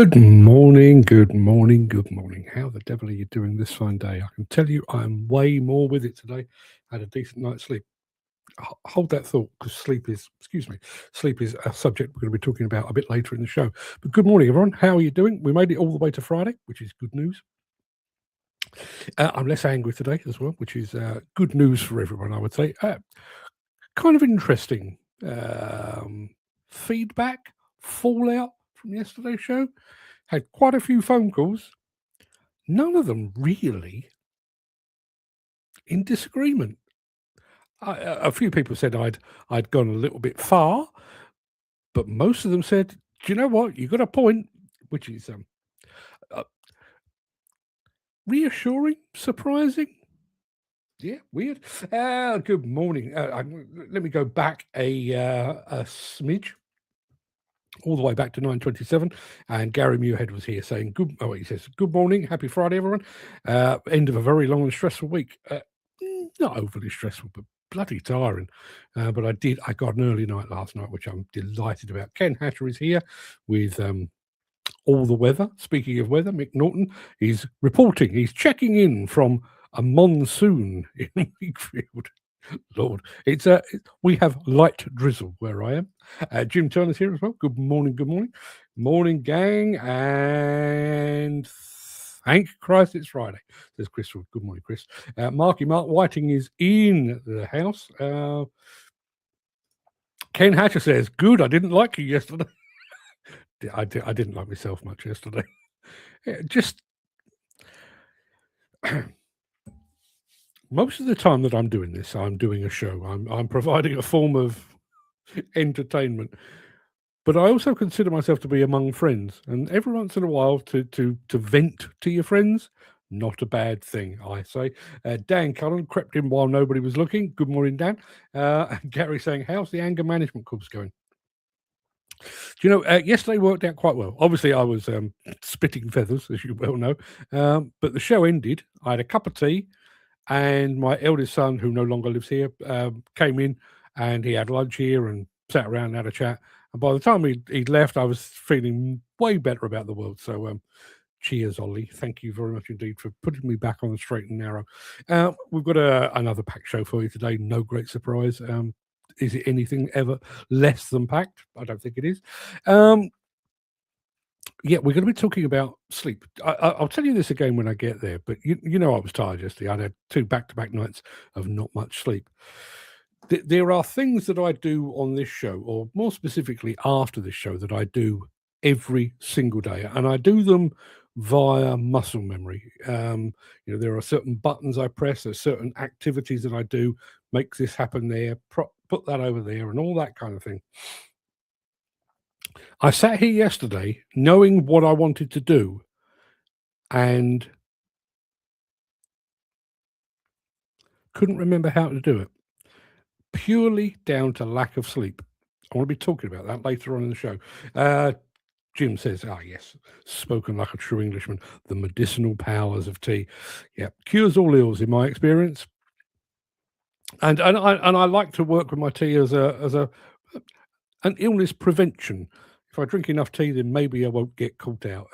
Good morning, good morning, good morning. How the devil are you doing this fine day? I can tell you I'm way more with it today. Had a decent night's sleep. Hold that thought, because sleep is a subject we're going to be talking about a bit later in the show. But good morning, everyone. How are you doing? We made it all the way to Friday, which is good news. I'm less angry today as well, which is good news for everyone, I would say. Kind of interesting feedback, fallout from yesterday's show. Had quite a few phone calls, none of them really in disagreement. A few people said I'd gone a little bit far, but most of them said, "Do you know what? You got a point," which is uh, reassuring, surprising. Yeah, weird. Good morning. Let me go back a smidge, all the way back to 9:27, and Gary Muirhead was here saying good. Oh, he says good morning, happy Friday, everyone. End of a very long and stressful week. Not overly stressful, but bloody tiring. But I got an early night last night, which I'm delighted about. Ken Hatcher is here with all the weather. Speaking of weather, Mick Norton is reporting. He's checking in from a monsoon in Wakefield. Lord, we have light drizzle where I am. Jim Turner's here as well. Good morning, morning, gang, and thank Christ it's Friday. Says Chris. Good morning, Chris. Mark Whiting is in the house. Ken Hatcher says, "Good. I didn't like you yesterday." I didn't like myself much yesterday. Just most of the time that I'm doing this, I'm doing a show. I'm providing a form of entertainment, but I also consider myself to be among friends, and every once in a while to vent to your friends, not a bad thing, I say. Dan Cullen crept in while nobody was looking. Good morning, Dan. And Gary saying, "How's the anger management course going?" Do you know, yesterday worked out quite well. Obviously, I was spitting feathers, as you well know, but the show ended. I had a cup of tea, and my eldest son, who no longer lives here, came in, and he had lunch here and sat around and had a chat. And by the time he'd left, I was feeling way better about the world. So cheers, Ollie. Thank you very much indeed for putting me back on the straight and narrow. We've got another packed show for you today. No great surprise. Is it anything ever less than packed? I don't think it is. Yeah, we're going to be talking about sleep. I'll tell you this again when I get there, but you know I was tired yesterday. I had 2 back-to-back nights of not much sleep. There are things that I do on this show, or more specifically after this show, that I do every single day, and I do them via muscle memory. There are certain buttons I press, there's certain activities that I do, make this happen there, put that over there, and all that kind of thing. I sat here yesterday knowing what I wanted to do and couldn't remember how to do it, purely down to lack of sleep. I want to be talking about that later on in the show. Jim says, yes, spoken like a true Englishman, the medicinal powers of tea. Yeah, cures all ills in my experience. And I like to work with my tea as an illness prevention. If I drink enough tea, then maybe I won't get caught out.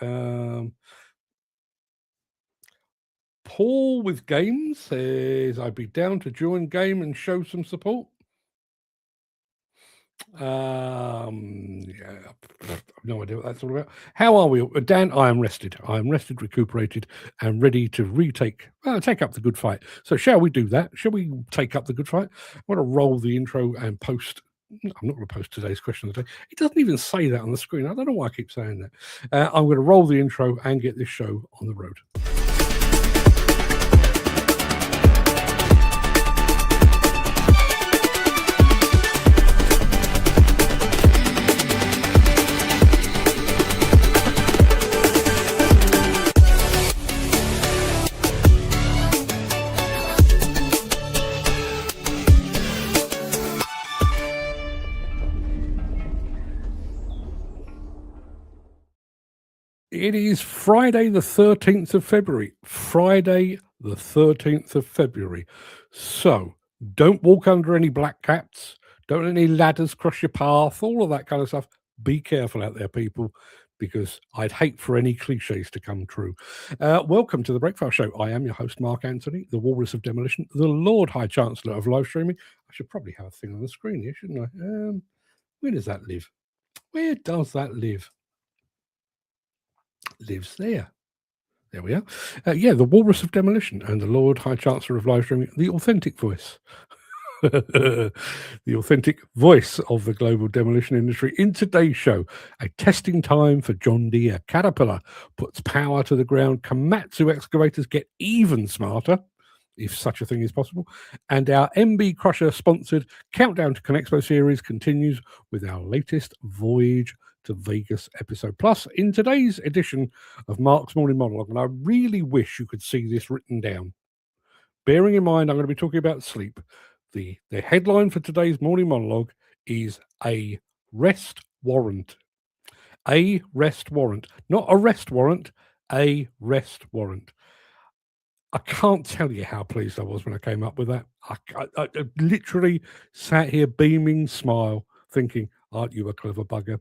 Paul with games says, "I'd be down to join game and show some support." Yeah, I've no idea what that's all about. How are we, Dan? I am rested, recuperated, and ready to take up the good fight. So shall we do that? Shall we take up the good fight? I want to roll the intro and post. I'm not going to post today's question of the day. It doesn't even say that on the screen. I don't know why I keep saying that. I'm going to roll the intro and get this show on the road. It is Friday the 13th of February. Friday the 13th of February. So don't walk under any black cats. Don't let any ladders cross your path. All of that kind of stuff. Be careful out there, people. because I'd hate for any cliches to come true. Welcome to the Breakfast Show. I am your host, Mark Anthony, the Walrus of Demolition, the Lord High Chancellor of live streaming. I should probably have a thing on the screen here, shouldn't I? Where does that live? Where does that live? Lives there. There we are. The Walrus of Demolition and the Lord High Chancellor of live streaming, the authentic voice. The authentic voice of the global demolition industry. In today's show, a testing time for John Deere. Caterpillar puts power to the ground. Komatsu excavators get even smarter, if such a thing is possible. And our MB Crusher sponsored Countdown to Conexpo series continues with our latest Voyage to Vegas episode. Plus, in today's edition of Mark's Morning Monologue, and I really wish you could see this written down, bearing in mind I'm going to be talking about sleep, the headline for today's morning monologue is a rest warrant. A rest warrant. Not a rest warrant, a rest warrant. I can't tell you how pleased I was when I came up with that. I literally sat here beaming smile, thinking, aren't you a clever bugger?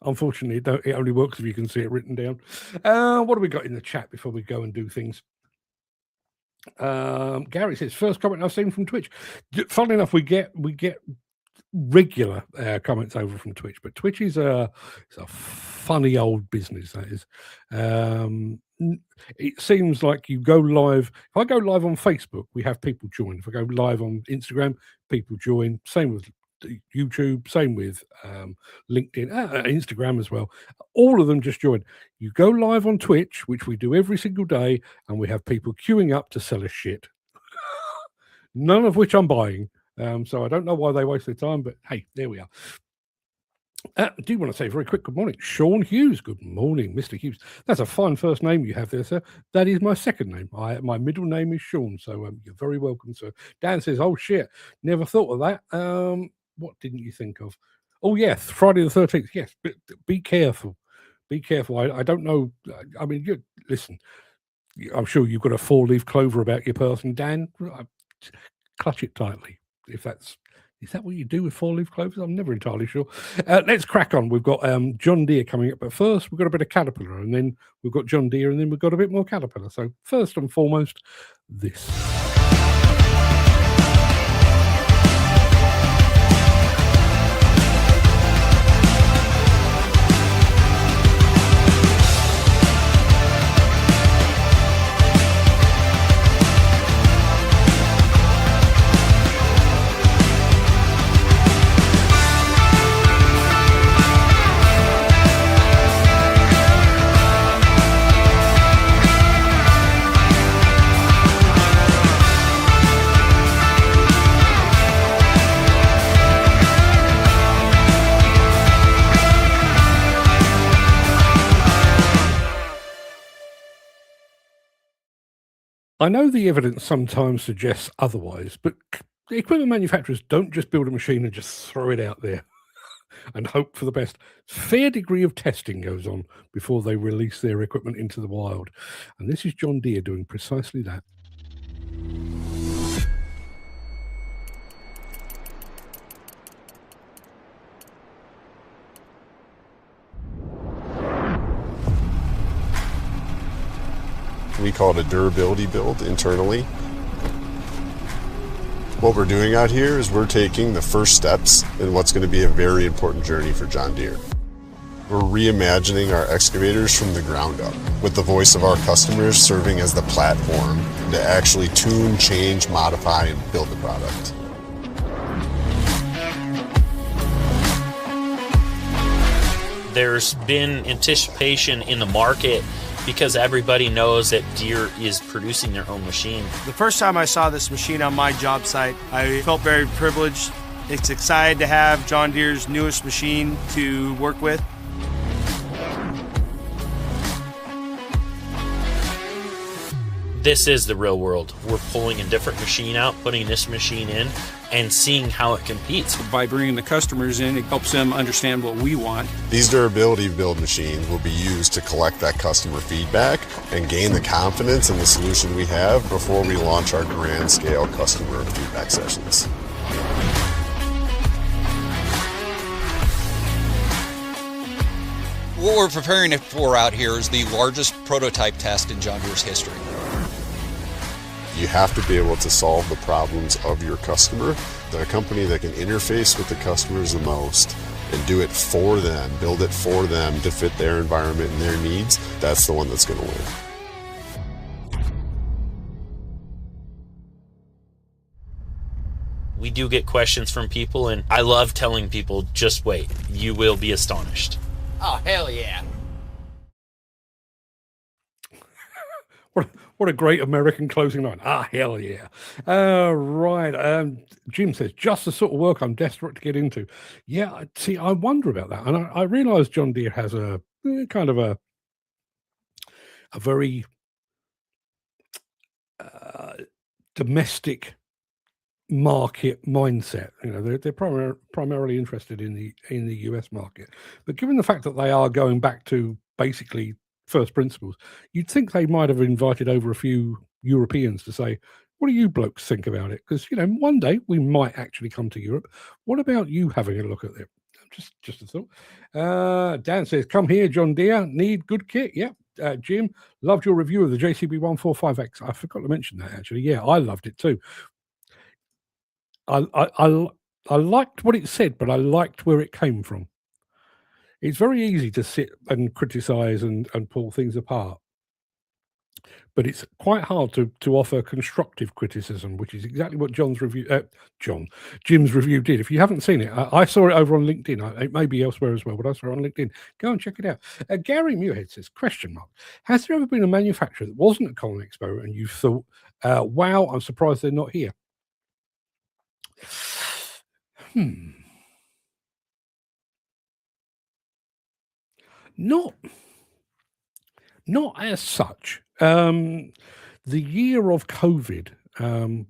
Unfortunately, it only works if you can see it written down. What do we got in the chat before we go and do things? Gary says, first comment I've seen from Twitch. Funnily enough, we get regular comments over from Twitch, but Twitch is it's a funny old business, that is. It seems like you go live. If I go live on Facebook, we have people join. If I go live on Instagram, people join. Same with YouTube, same with LinkedIn, Instagram as well. All of them just join. You go live on Twitch, which we do every single day, and we have people queuing up to sell us shit. None of which I'm buying. So I don't know why they waste their time, but hey, there we are. I do want to say a very quick good morning. Sean Hughes, good morning, Mr. Hughes. That's a fine first name you have there, sir. That is my second name. My middle name is Sean, so you're very welcome, sir. Dan says, oh, shit, never thought of that. What didn't you think of? Oh, yeah, Friday the 13th. Yes, but be careful. Be careful. I don't know. I mean, listen, I'm sure you've got a four-leaf clover about your person, Dan. Clutch it tightly, if that's... Is that what you do with four-leaf clovers? I'm never entirely sure. Let's crack on. We've got John Deere coming up. But first, we've got a bit of Caterpillar. And then we've got John Deere. And then we've got a bit more Caterpillar. So first and foremost, this. I know the evidence sometimes suggests otherwise, but equipment manufacturers don't just build a machine and just throw it out there and hope for the best. Fair degree of testing goes on before they release their equipment into the wild. And this is John Deere doing precisely that. We call it a durability build internally. What we're doing out here is we're taking the first steps in what's going to be a very important journey for John Deere. We're reimagining our excavators from the ground up, with the voice of our customers serving as the platform to actually tune, change, modify, and build the product. There's been anticipation in the market because everybody knows that Deere is producing their own machine. The first time I saw this machine on my job site, I felt very privileged. It's excited to have John Deere's newest machine to work with. This is the real world. We're pulling a different machine out, putting this machine in, and seeing how it competes. By bringing the customers in, it helps them understand what we want. These durability build machines will be used to collect that customer feedback and gain the confidence in the solution we have before we launch our grand scale customer feedback sessions. What we're preparing for out here is the largest prototype test in John Deere's history. You have to be able to solve the problems of your customer. The company that can interface with the customers the most and do it for them, build it for them to fit their environment and their needs, that's the one that's going to win. We do get questions from people, and I love telling people, just wait. You will be astonished. Oh, hell yeah. What a great American closing line. Ah, hell yeah. Right. Jim says, just the sort of work I'm desperate to get into. Yeah, see, I wonder about that. And I realize John Deere has a kind of a very domestic market mindset. You know, they're primarily interested in the US market. But given the fact that they are going back to basically first principles, you'd think they might have invited over a few Europeans to say, what do you blokes think about it? Because, you know, one day we might actually come to Europe. What about you having a look at it? Just a thought. Dan says, come here, John Deere. Need good kit? Yep. Jim, loved your review of the JCB 145X. I forgot to mention that, actually. Yeah, I loved it too. I liked what it said, but I liked where it came from. It's very easy to sit and criticize and pull things apart, but it's quite hard to offer constructive criticism, which is exactly what Jim's review did. If you haven't seen it, I saw it over on LinkedIn. It may be elsewhere as well, but I saw it on LinkedIn. Go and check it out. Gary Muirhead says, question mark, has there ever been a manufacturer that wasn't at Colin Expo and you thought, wow, I'm surprised they're not here? Not as such. The year of COVID,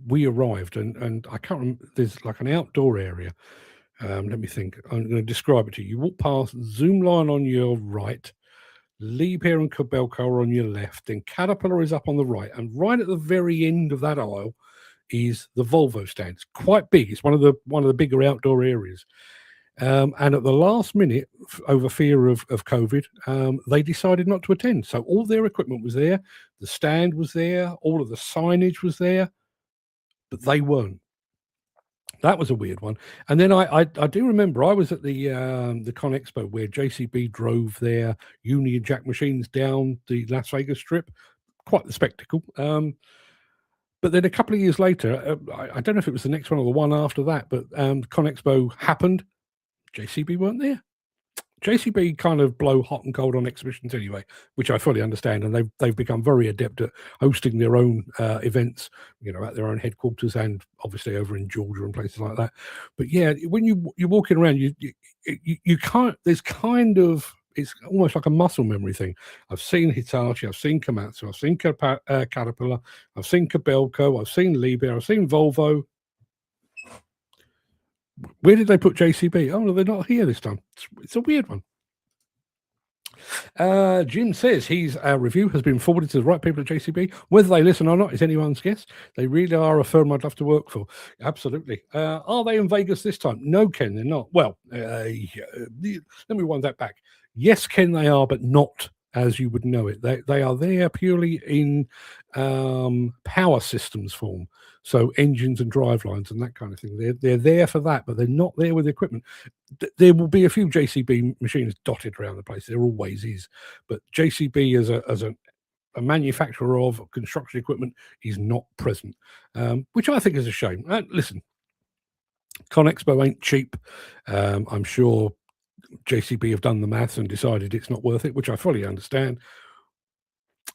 we arrived, and I can't remember. There's like an outdoor area. Let me think. I'm going to describe it to you. You walk past Zoomline on your right, Liebherr and Kobelco are on your left, then Caterpillar is up on the right, and right at the very end of that aisle is the Volvo stand. It's quite big. It's one of the bigger outdoor areas. And at the last minute, over fear of COVID, they decided not to attend. So all their equipment was there, the stand was there, all of the signage was there, but they weren't. That was a weird one. And then I do remember I was at the Con Expo where JCB drove their Union Jack machines down the Las Vegas Strip. Quite the spectacle. But then a couple of years later, I don't know if it was the next one or the one after that, but Con Expo happened. JCB weren't there. JCB kind of blow hot and cold on exhibitions anyway, which I fully understand, and they've become very adept at hosting their own events, you know, at their own headquarters and obviously over in Georgia and places like that. But yeah, when you're walking around, you can't. There's kind of, it's almost like a muscle memory thing. I've seen Hitachi, I've seen Komatsu, I've seen Caterpillar, I've seen Kobelco, I've seen Liebherr, I've seen Volvo. Where did they put JCB? Oh, no, they're not here this time. It's a weird one. Jim says his review has been forwarded to the right people at JCB. Whether they listen or not is anyone's guess. They really are a firm I'd love to work for. Absolutely. Are they in Vegas this time? No, Ken, they're not. Well, let me wind that back. Yes, Ken, they are, but not as you would know it. They are there purely in power systems form. So engines and drive lines and that kind of thing. They're there for that, but they're not there with equipment. There will be a few JCB machines dotted around the place. There always is. But JCB as a manufacturer of construction equipment is not present, which I think is a shame. Listen, Con Expo ain't cheap. I'm sure JCB have done the maths and decided it's not worth it, which I fully understand.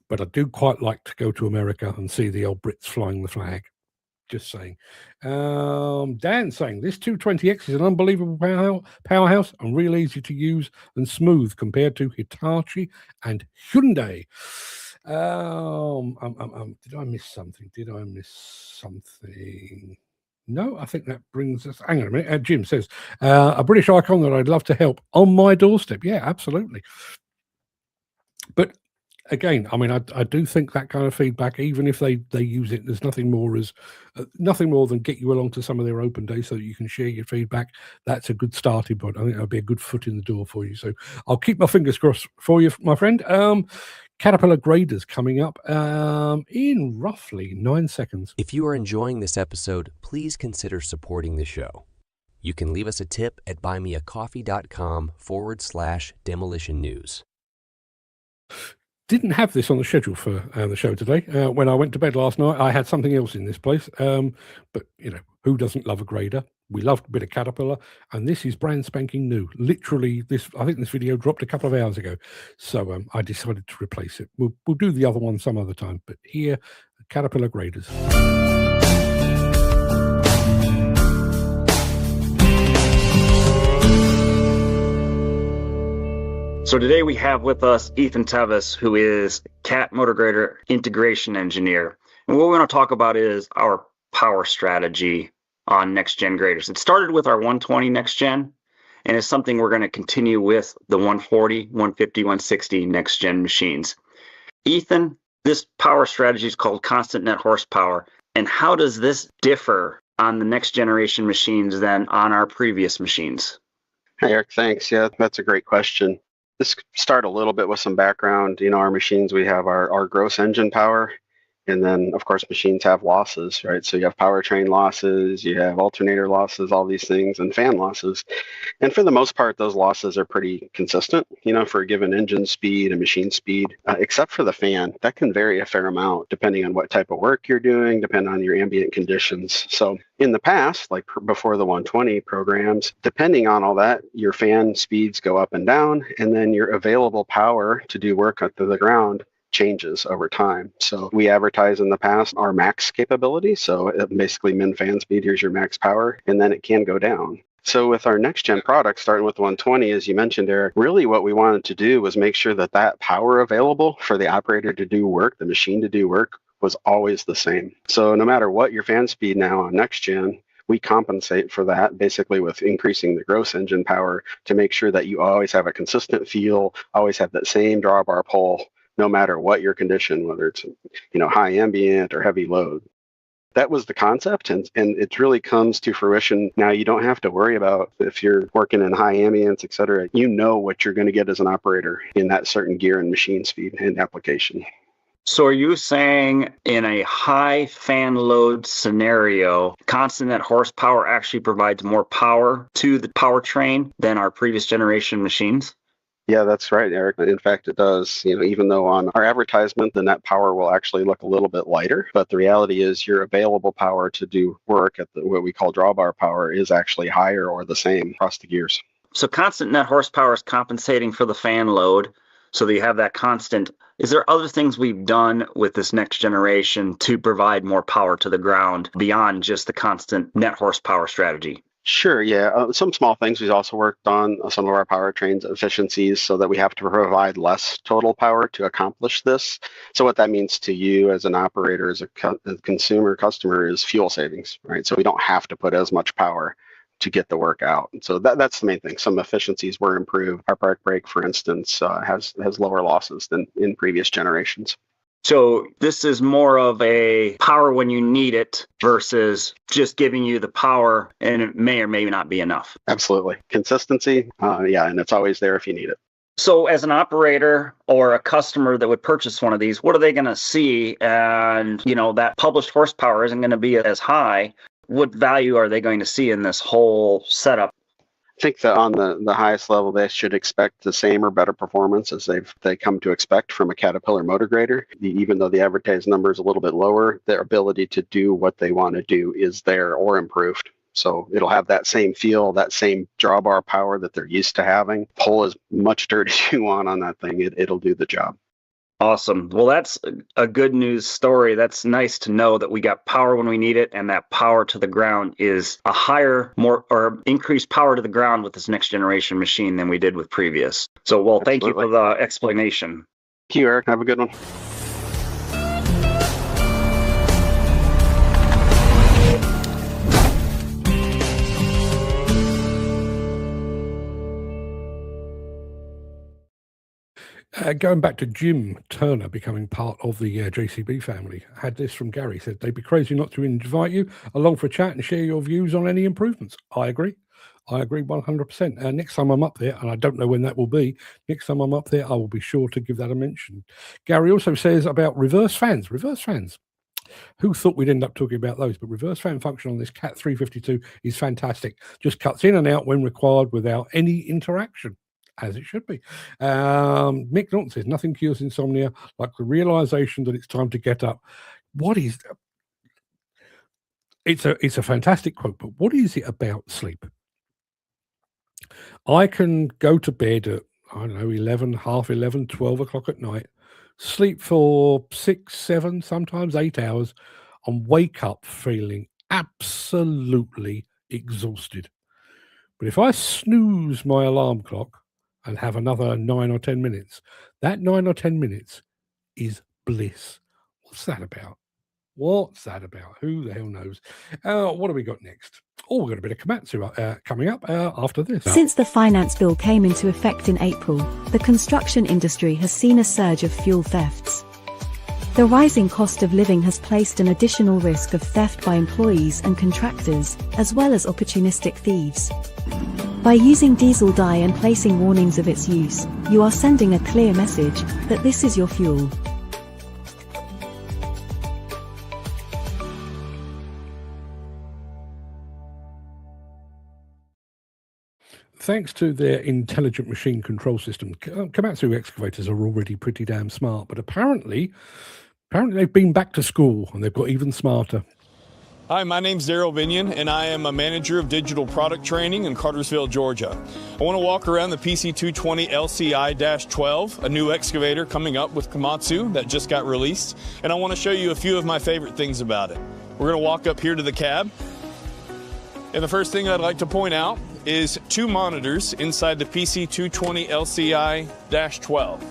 But I do quite like to go to America and see the old Brits flying the flag. Just saying. Dan saying this 220X is an unbelievable powerhouse and real easy to use and smooth compared to Hitachi and Hyundai. Did I miss something? No, I think that brings us. Hang on a minute. Jim says a British icon that I'd love to help on my doorstep. Yeah, absolutely. But again, I mean, I do think that kind of feedback, even if they use it, there's nothing more than get you along to some of their open days so that you can share your feedback. That's a good starting point. I think that'll be a good foot in the door for you. So I'll keep my fingers crossed for you, my friend. Caterpillar graders coming up in roughly 9 seconds. If you are enjoying this episode, please consider supporting the show. You can leave us a tip at buymeacoffee.com/demolition news. Didn't have this on the schedule for the show today. When I went to bed last night, I had something else in this place. But, who doesn't love a grader? We love a bit of Caterpillar, and this is brand spanking new. Literally, I think this video dropped a couple of hours ago. So I decided to replace it. We'll do the other one some other time. But here, Caterpillar graders. So today we have with us Ethan Tevis, who is CAT Motor Grader Integration Engineer. And what we want to talk about is our power strategy on next-gen graders. It started with our 120 next-gen, and it's something we're going to continue with the 140, 150, 160 next-gen machines. Ethan, this power strategy is called constant net horsepower. And how does this differ on the next-generation machines than on our previous machines? Hey, Eric, thanks. Yeah, that's a great question. Let's start a little bit with some background. Our machines, we have our gross engine power, and then, of course, machines have losses, right? So you have powertrain losses, you have alternator losses, all these things, and fan losses. And for the most part, those losses are pretty consistent, for a given engine speed and machine speed, except for the fan. That can vary a fair amount depending on what type of work you're doing, depending on your ambient conditions. So in the past, like before the 120 programs, depending on all that, your fan speeds go up and down, and then your available power to do work under the ground changes over time. So we advertise in the past our max capability. So basically min fan speed, here's your max power, and then it can go down. So with our next gen product, starting with 120, as you mentioned, Eric, really what we wanted to do was make sure that power available for the operator to do work, the machine to do work, was always the same. So no matter what your fan speed now on next gen, we compensate for that basically with increasing the gross engine power to make sure that you always have a consistent feel, always have that same drawbar pull, no matter what your condition, whether it's high ambient or heavy load. That was the concept, and it really comes to fruition. Now you don't have to worry about if you're working in high ambience, et cetera. You know what you're going to get as an operator in that certain gear and machine speed and application. So are you saying in a high fan load scenario, constant net horsepower actually provides more power to the powertrain than our previous generation machines? Yeah, that's right, Eric. In fact, it does. Even though on our advertisement, the net power will actually look a little bit lighter, but the reality is your available power to do work at what we call drawbar power is actually higher or the same across the gears. So constant net horsepower is compensating for the fan load, so that you have that constant. Is there other things we've done with this next generation to provide more power to the ground beyond just the constant net horsepower strategy? Sure, yeah. Some small things. We've also worked on some of our powertrains efficiencies so that we have to provide less total power to accomplish this. So what that means to you as an operator, as a consumer, customer, is fuel savings, right? So we don't have to put as much power to get the work out. So that's the main thing. Some efficiencies were improved. Our park brake, for instance, has lower losses than in previous generations. So this is more of a power when you need it versus just giving you the power, and it may or may not be enough. Absolutely. Consistency, and it's always there if you need it. So as an operator or a customer that would purchase one of these, what are they going to see? And, that published horsepower isn't going to be as high. What value are they going to see in this whole setup? I think that on the highest level, they should expect the same or better performance as they come to expect from a Caterpillar motor grader. Even though the advertised number is a little bit lower, their ability to do what they want to do is there or improved. So it'll have that same feel, that same drawbar power that they're used to having. Pull as much dirt as you want on that thing. It'll do the job. Awesome. Well, that's a good news story. That's nice to know that we got power when we need it, and that power to the ground is a higher, more or increased power to the ground with this next generation machine than we did with previous. So, well, thank you for the explanation. Thank you, Eric. Have a good one. Going back to Jim Turner becoming part of the JCB family, had this from Gary. Said they'd be crazy not to invite you along for a chat and share your views on any improvements. I agree 100%. Next time I'm up there, and I don't know when that will be, next time I'm up there, I will be sure to give that a mention. Gary also says about reverse fans. Who thought we'd end up talking about those? But reverse fan function on this Cat 352 is fantastic. Just cuts in and out when required without any interaction, as it should be. Mick Norton says, nothing cures insomnia like the realization that it's time to get up. What is... It's a fantastic quote, but what is it about sleep? I can go to bed at, I don't know, 11, half 11, 12 o'clock at night, sleep for 6, 7, sometimes 8 hours, and wake up feeling absolutely exhausted. But if I snooze my alarm clock and have another 9 or 10 minutes, that 9 or 10 minutes is bliss. What's that about? Who the hell knows? What do we got next? Oh, we've got a bit of Komatsu coming up after this. Since the finance bill came into effect in April, the construction industry has seen a surge of fuel thefts. The rising cost of living has placed an additional risk of theft by employees and contractors, as well as opportunistic thieves. By using diesel dye and placing warnings of its use, you are sending a clear message that this is your fuel. Thanks to their intelligent machine control system, Komatsu excavators are already pretty damn smart, but apparently they've been back to school and they've got even smarter. Hi, my name's Daryl Binion, and I am a manager of digital product training in Cartersville, Georgia. I want to walk around the PC220 LCI-12, a new excavator coming up with Komatsu that just got released, and I want to show you a few of my favorite things about it. We're going to walk up here to the cab, and the first thing I'd like to point out is 2 monitors inside the PC220 LCI-12.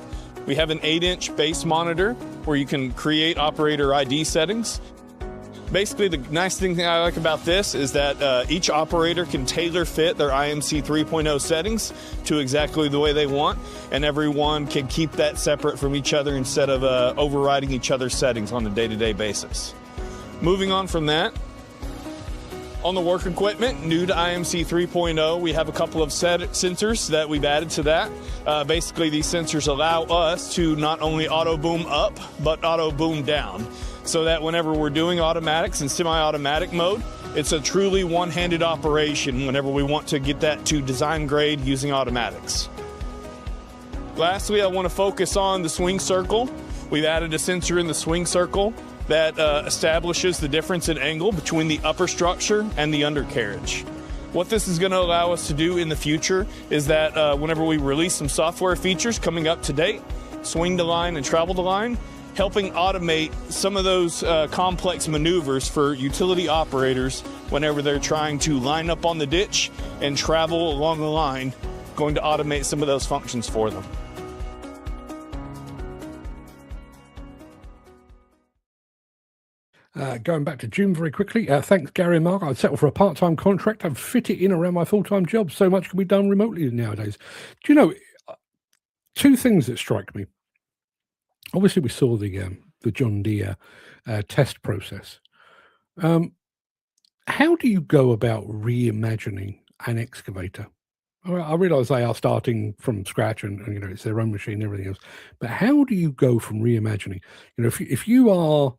We have an 8-inch base monitor where you can create operator ID settings. Basically, the nice thing I like about this is that each operator can tailor fit their IMC 3.0 settings to exactly the way they want, and everyone can keep that separate from each other instead of overriding each other's settings on a day-to-day basis. Moving on from that, on the work equipment, new to IMC 3.0, we have a couple of sensors that we've added to that. Basically, these sensors allow us to not only auto boom up, but auto boom down, so that whenever we're doing automatics and semi-automatic mode, it's a truly one-handed operation whenever we want to get that to design grade using automatics. Lastly, I want to focus on the swing circle. We've added a sensor in the swing circle that establishes the difference in angle between the upper structure and the undercarriage. What this is going to allow us to do in the future is that whenever we release some software features coming up to date, swing to line and travel to line, helping automate some of those complex maneuvers for utility operators whenever they're trying to line up on the ditch and travel along the line, going to automate some of those functions for them. Going back to Jim very quickly. Thanks, Gary and Mark. I'd settle for a part-time contract and fit it in around my full-time job. So much can be done remotely nowadays. Do you know, 2 things that strike me. Obviously, we saw the John Deere test process. How do you go about reimagining an excavator? I realise they are starting from scratch, and you know it's their own machine and everything else. But how do you go from reimagining? You know, if you are,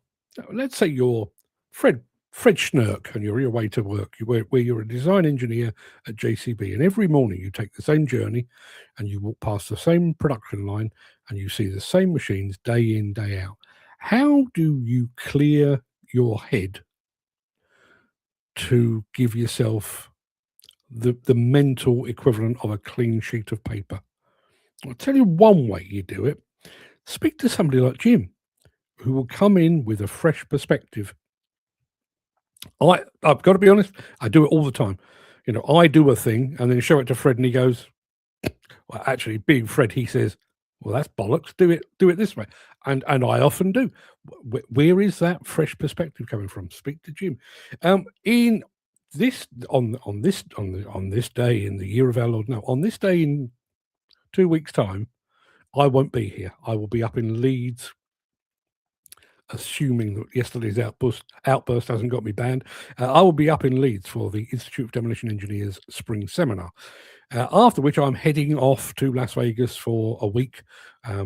let's say you're Fred Schnurk and you're on your way to work, where you're a design engineer at JCB, and every morning you take the same journey and you walk past the same production line and you see the same machines day in, day out. How do you clear your head to give yourself the mental equivalent of a clean sheet of paper? I'll tell you one way you do it. Speak to somebody like Jim, who will come in with a fresh perspective. I've got to be honest, I do it all the time. You know, I do a thing and then show it to Fred and he goes, well, actually, being Fred, he says, well, that's bollocks. Do it this way. And I often do. Where is that fresh perspective coming from? Speak to Jim. In this on this day in the year of our Lord, no, on this day in 2 weeks' time, I won't be here. I will be up in Leeds, assuming that yesterday's outburst hasn't got me banned. I will be up in Leeds for the Institute of Demolition Engineers Spring Seminar. After which I'm heading off to Las Vegas for a week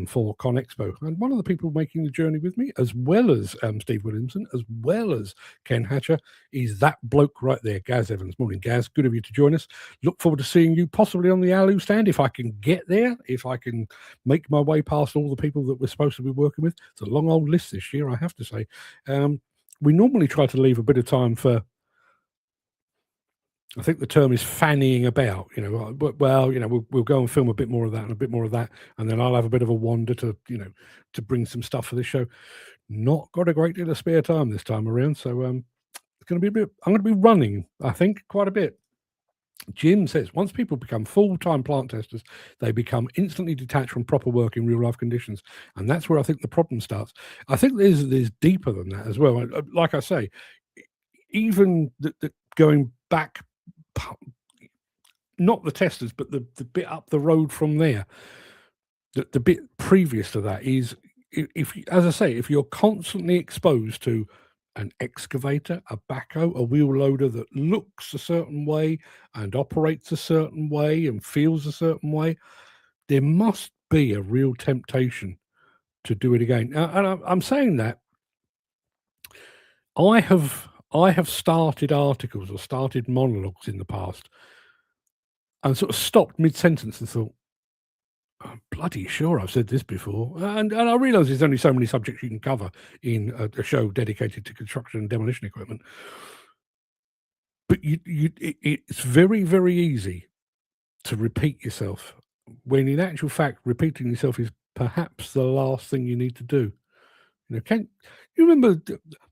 for Con Expo. And one of the people making the journey with me, as well as Steve Williamson, as well as Ken Hatcher, is that bloke right there, Gaz Evans. Morning, Gaz. Good of you to join us. Look forward to seeing you possibly on the ALU stand if I can get there, if I can make my way past all the people that we're supposed to be working with. It's a long old list this year, I have to say. We normally try to leave a bit of time for, I think the term is fannying about, we'll go and film a bit more of that and a bit more of that. And then I'll have a bit of a wander to bring some stuff for this show. Not got a great deal of spare time this time around. So it's going to be I'm going to be running, I think, quite a bit. Jim says, once people become full-time plant testers, they become instantly detached from proper work in real-life conditions. And that's where I think the problem starts. I think there's deeper than that as well. Like I say, even going back, not the testers, but the bit up the road from there, the bit previous to that is, if you're constantly exposed to an excavator, a backhoe, a wheel loader that looks a certain way and operates a certain way and feels a certain way, there must be a real temptation to do it again. And I'm saying that I have started articles or started monologues in the past and sort of stopped mid-sentence and thought, I'm bloody sure I've said this before. And I realise there's only so many subjects you can cover in a show dedicated to construction and demolition equipment. But it's very, very easy to repeat yourself, when in actual fact, repeating yourself is perhaps the last thing you need to do. Can you remember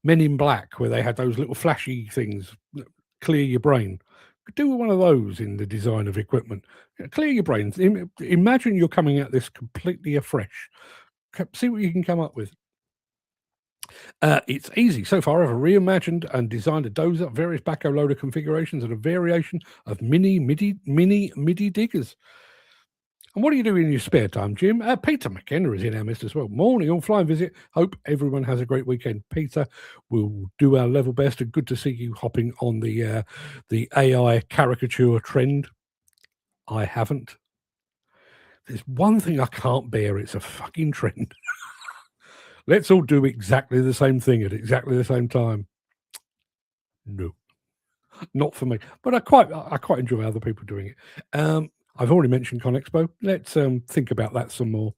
Men in Black, where they had those little flashy things, clear your brain? Do one of those in the design of equipment. Clear your brain. Imagine you're coming at this completely afresh. See what you can come up with. It's easy. So far, I've reimagined and designed a dozer, various backhoe loader configurations, and a variation of mini MIDI diggers. And what do you do in your spare time, Jim? Peter McKenna is in our midst as well. Morning, all flying visit. Hope everyone has a great weekend. Peter, we'll do our level best, and good to see you hopping on the AI caricature trend. I haven't. There's one thing I can't bear. It's a fucking trend. Let's all do exactly the same thing at exactly the same time. No, not for me. But I quite enjoy other people doing it. I've already mentioned Con Expo. Let's think about that some more.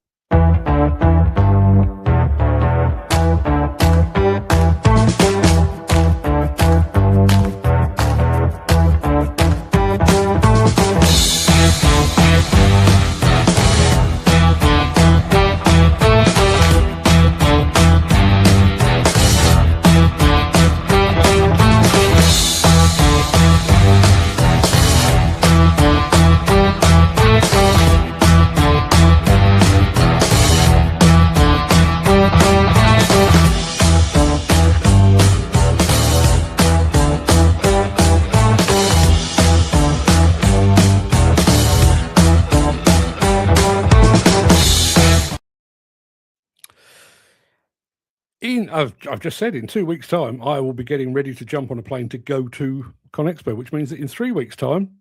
I've just said in 2 weeks' time, I will be getting ready to jump on a plane to go to Con Expo, which means that in 3 weeks' time,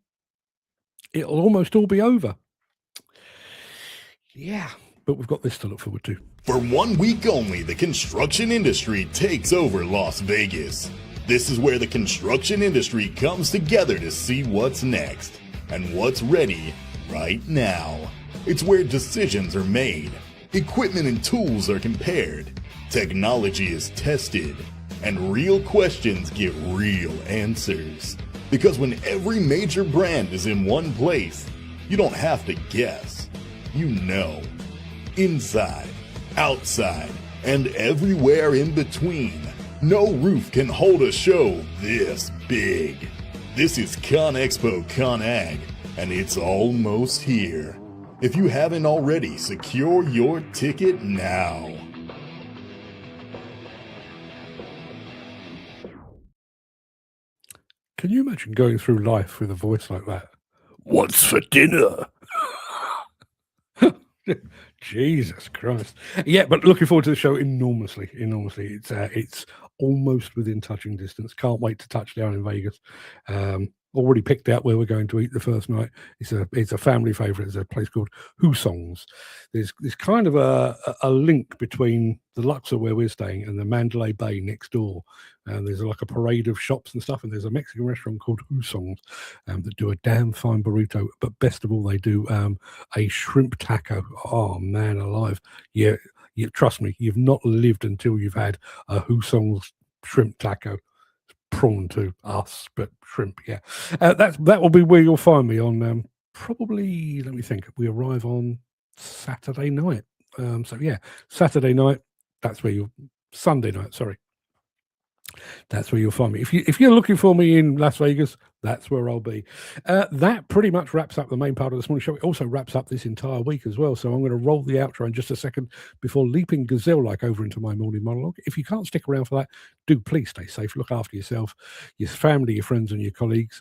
it'll almost all be over. Yeah, but we've got this to look forward to. For 1 week only, the construction industry takes over Las Vegas. This is where the construction industry comes together to see what's next and what's ready right now. It's where decisions are made, equipment and tools are compared, technology is tested, and real questions get real answers. Because when every major brand is in one place, you don't have to guess. You know. Inside, outside, and everywhere in between, no roof can hold a show this big. This is Con Expo Con Ag, and it's almost here. If you haven't already, secure your ticket now. Can you imagine going through life with a voice like that? What's for dinner? Jesus Christ. Yeah, but looking forward to the show enormously. It's almost within touching distance. Can't wait to touch down in Vegas. Already picked out where we're going to eat the first night. It's a family favorite. It's a place called Who Songs. There's kind of a link between the Luxor where we're staying and the Mandalay Bay next door. And there's like a parade of shops and stuff. And there's a Mexican restaurant called Who Songs that do a damn fine burrito. But best of all, they do a shrimp taco. Oh man, alive! Yeah, trust me, you've not lived until you've had a Who Songs shrimp taco. Prawn to us, but shrimp, yeah. That will be where you'll find me on probably. Let me think. We arrive on Saturday night. So yeah, Saturday night. That's where you'll. Sunday night. Sorry. That's where you'll find me. If you're looking for me in Las Vegas, that's where I'll be. That pretty much wraps up the main part of this morning show. It also wraps up this entire week as well. So I'm going to roll the outro in just a second before leaping gazelle-like over into my morning monologue. If you can't stick around for that, do please stay safe. Look after yourself, your family, your friends, and your colleagues.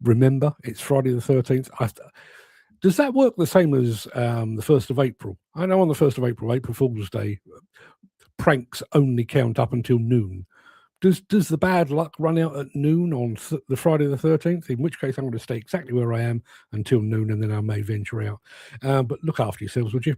Remember, it's Friday the 13th. Does that work the same as the 1st of April? I know on the 1st of April, April Fool's Day, pranks only count up until noon. Does the bad luck run out at noon on the Friday the 13th? In which case, I'm going to stay exactly where I am until noon, and then I may venture out. But look after yourselves, would you?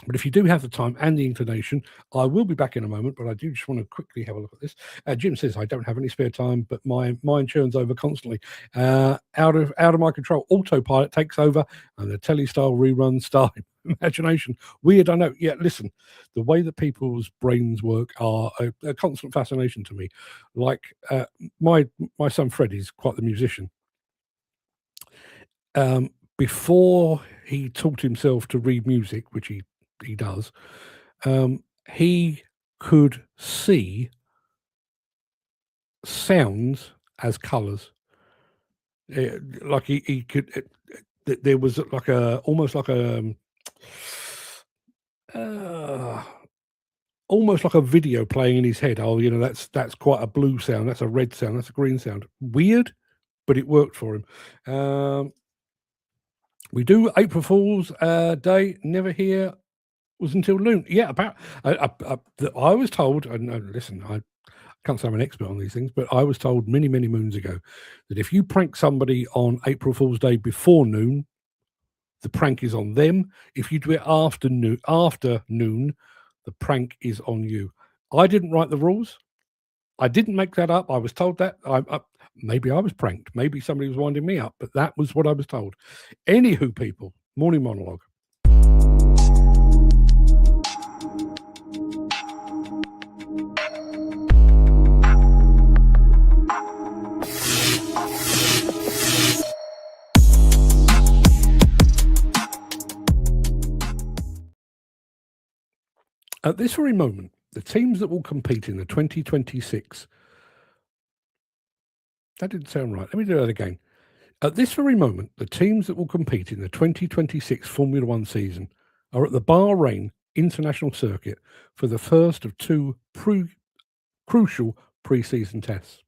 But if you do have the time and the inclination, I will be back in a moment, but I do just want to quickly have a look at this. Jim says, I don't have any spare time, but my mind churns over constantly. Out of my control. Autopilot takes over, and the telly-style reruns start. Imagination. Weird, I know. Yeah, listen, the way that people's brains work are a constant fascination to me. Like my son Fred is quite the musician. Before he taught himself to read music, which he does, he could see sounds as colors. Like he could. There was like almost like a video playing in his head. Oh, that's quite a blue sound. That's a red sound. That's a green sound. Weird, but it worked for him. We do April Fool's Day. Never here was until noon. Yeah, I was told, and listen, I can't say I'm an expert on these things, but I was told many, many moons ago that if you prank somebody on April Fool's Day before noon, the prank is on them. If you do it after noon, the prank is on you. I didn't write the rules. I didn't make that up. I was told that. Maybe I was pranked. Maybe somebody was winding me up, but that was what I was told. Anywho, people, morning monologue. At this very moment, the teams that will compete in the 2026... That didn't sound right. Let me do that again. At this very moment, the teams that will compete in the 2026 Formula One season are at the Bahrain International Circuit for the first of two crucial pre-season tests.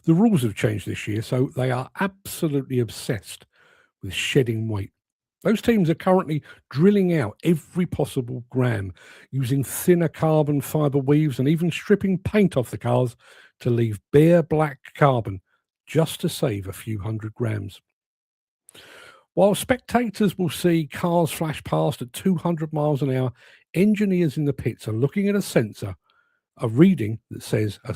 The rules have changed this year, so they are absolutely obsessed with shedding weight. Those teams are currently drilling out every possible gram, using thinner carbon fiber weaves and even stripping paint off the cars to leave bare black carbon just to save a few hundred grams. While spectators will see cars flash past at 200 miles an hour, engineers in the pits are looking at a sensor, a reading that says a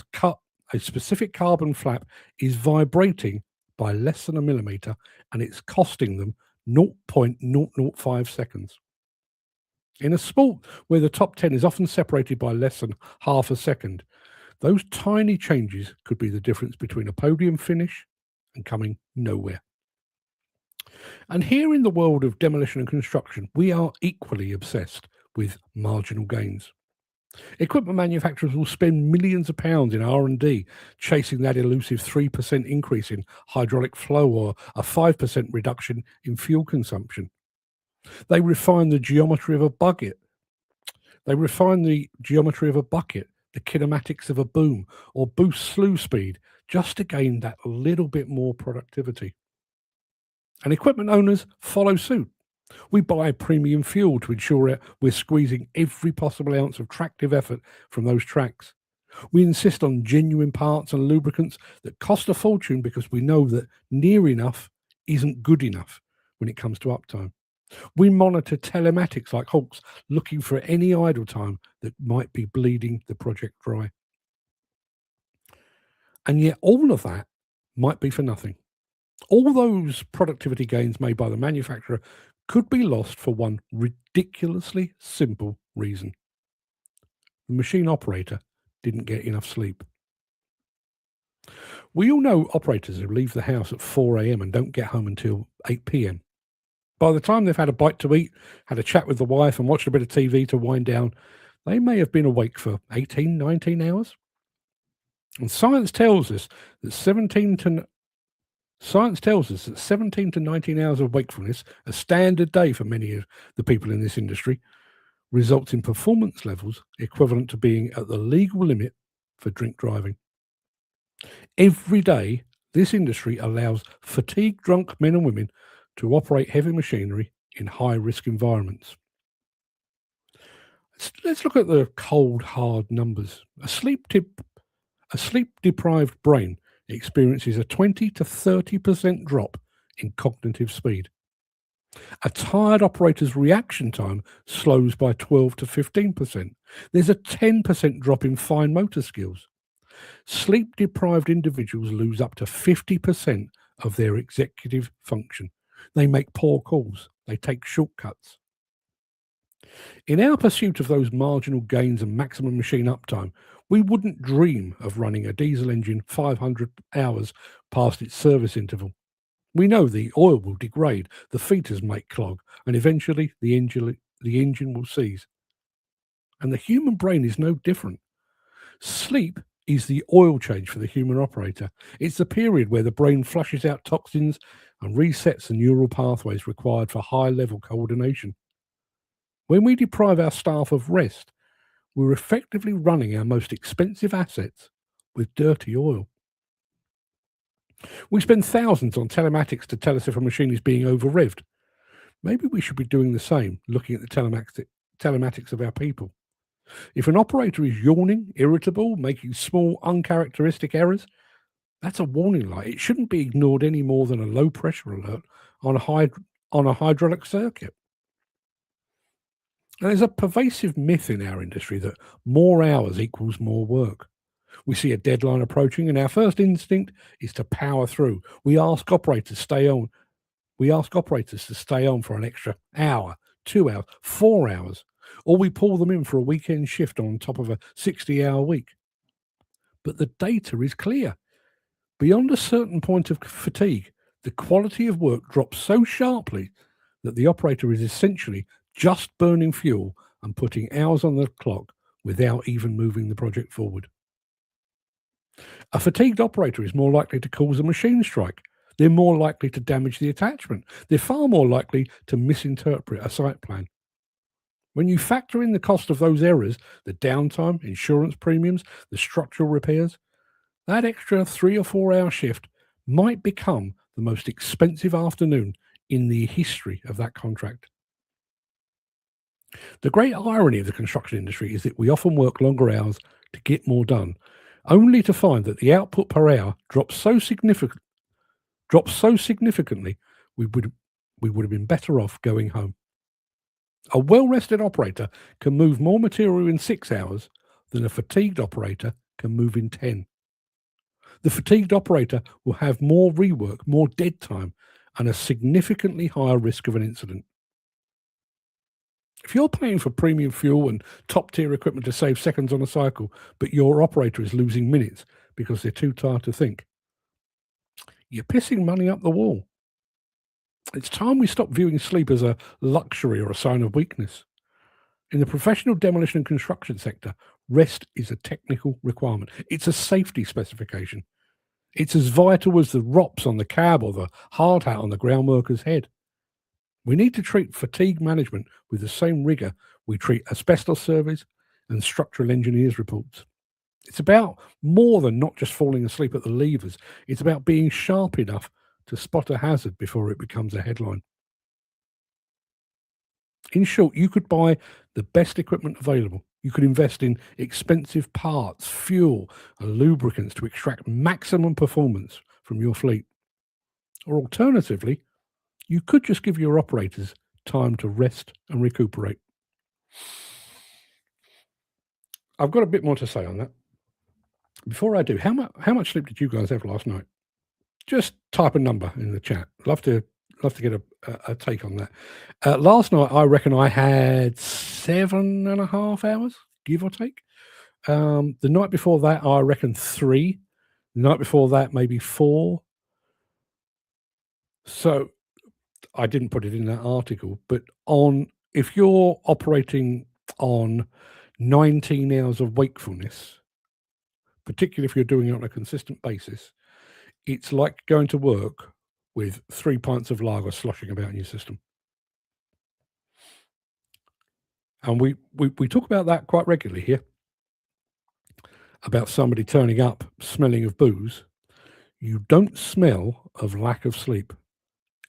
specific carbon flap is vibrating by less than a millimeter, and it's costing them 0.005 seconds. In a sport where the top 10 is often separated by less than half a second, those tiny changes could be the difference between a podium finish and coming nowhere. And here in the world of demolition and construction, we are equally obsessed with marginal gains. Equipment manufacturers will spend millions of pounds in R&D chasing that elusive 3% increase in hydraulic flow or a 5% reduction in fuel consumption. They refine the geometry of a bucket. The kinematics of a boom, or boost slew speed just to gain that little bit more productivity. And equipment owners follow suit. We buy premium fuel to ensure we're squeezing every possible ounce of tractive effort from those tracks. We insist on genuine parts and lubricants that cost a fortune because we know that near enough isn't good enough when it comes to uptime. We monitor telematics like hawks, looking for any idle time that might be bleeding the project dry. And yet all of that might be for nothing. All those productivity gains made by the manufacturer could be lost for one ridiculously simple reason. The machine operator didn't get enough sleep. We all know operators who leave the house at 4 a.m. and don't get home until 8 p.m. By the time they've had a bite to eat, had a chat with the wife and watched a bit of TV to wind down, they may have been awake for 18, 19 hours. And science tells us that 17 to 19 hours of wakefulness, a standard day for many of the people in this industry, results in performance levels equivalent to being at the legal limit for drink driving. Every day, this industry allows fatigued drunk men and women to operate heavy machinery in high-risk environments. Let's look at the cold, hard numbers. A sleep-deprived brain experiences a 20 to 30% drop in cognitive speed. A tired operator's reaction time slows by 12 to 15%. There's a 10% drop in fine motor skills. Sleep-deprived individuals lose up to 50% of their executive function. They make poor calls. They take shortcuts. In our pursuit of those marginal gains and maximum machine uptime, we wouldn't dream of running a diesel engine 500 hours past its service interval. We know the oil will degrade, the feeders might clog, and eventually the engine will seize. And the human brain is no different. Sleep is the oil change for the human operator. It's the period where the brain flushes out toxins and resets the neural pathways required for high-level coordination. When we deprive our staff of rest, we're effectively running our most expensive assets with dirty oil. We spend thousands on telematics to tell us if a machine is being over-revved. Maybe we should be doing the same, looking at the telematics of our people. If an operator is yawning, irritable, making small, uncharacteristic errors, that's a warning light. It shouldn't be ignored any more than a low-pressure alert on a hydraulic circuit. And there's a pervasive myth in our industry that more hours equals more work. We see a deadline approaching, and our first instinct is to power through. We ask operators to stay on. For an extra hour, 2 hours, 4 hours, or we pull them in for a weekend shift on top of a 60-hour week. But the data is clear. Beyond a certain point of fatigue, the quality of work drops so sharply that the operator is essentially just burning fuel and putting hours on the clock without even moving the project forward. A fatigued operator is more likely to cause a machine strike. They're more likely to damage the attachment. They're far more likely to misinterpret a site plan. When you factor in the cost of those errors, the downtime, insurance premiums, the structural repairs, that extra 3 or 4 hour shift might become the most expensive afternoon in the history of that contract. The great irony of the construction industry is that we often work longer hours to get more done, only to find that the output per hour drops so significantly we would have been better off going home. A well-rested operator can move more material in 6 hours than a fatigued operator can move in 10. The fatigued operator will have more rework, more dead time, and a significantly higher risk of an incident. If you're paying for premium fuel and top-tier equipment to save seconds on a cycle, but your operator is losing minutes because they're too tired to think, you're pissing money up the wall. It's time we stop viewing sleep as a luxury or a sign of weakness. In the professional demolition and construction sector, rest is a technical requirement. It's a safety specification. It's as vital as the ROPS on the cab or the hard hat on the ground worker's head. We need to treat fatigue management with the same rigor we treat asbestos surveys and structural engineers' reports. It's about more than not just falling asleep at the levers. It's about being sharp enough to spot a hazard before it becomes a headline. In short, you could buy the best equipment available. You could invest in expensive parts, fuel, and lubricants to extract maximum performance from your fleet. Or alternatively, you could just give your operators time to rest and recuperate. I've got a bit more to say on that. Before I do, how much sleep did you guys have last night? Just type a number in the chat. Love to get a take on that. Last night, I reckon I had 7.5 hours, give or take. The night before that, I reckon 3. The night before that, maybe 4. So I didn't put it in that article, but if you're operating on 19 hours of wakefulness, particularly if you're doing it on a consistent basis, it's like going to work with 3 pints of lager sloshing about in your system. And we talk about that quite regularly here, about somebody turning up smelling of booze. You don't smell of lack of sleep,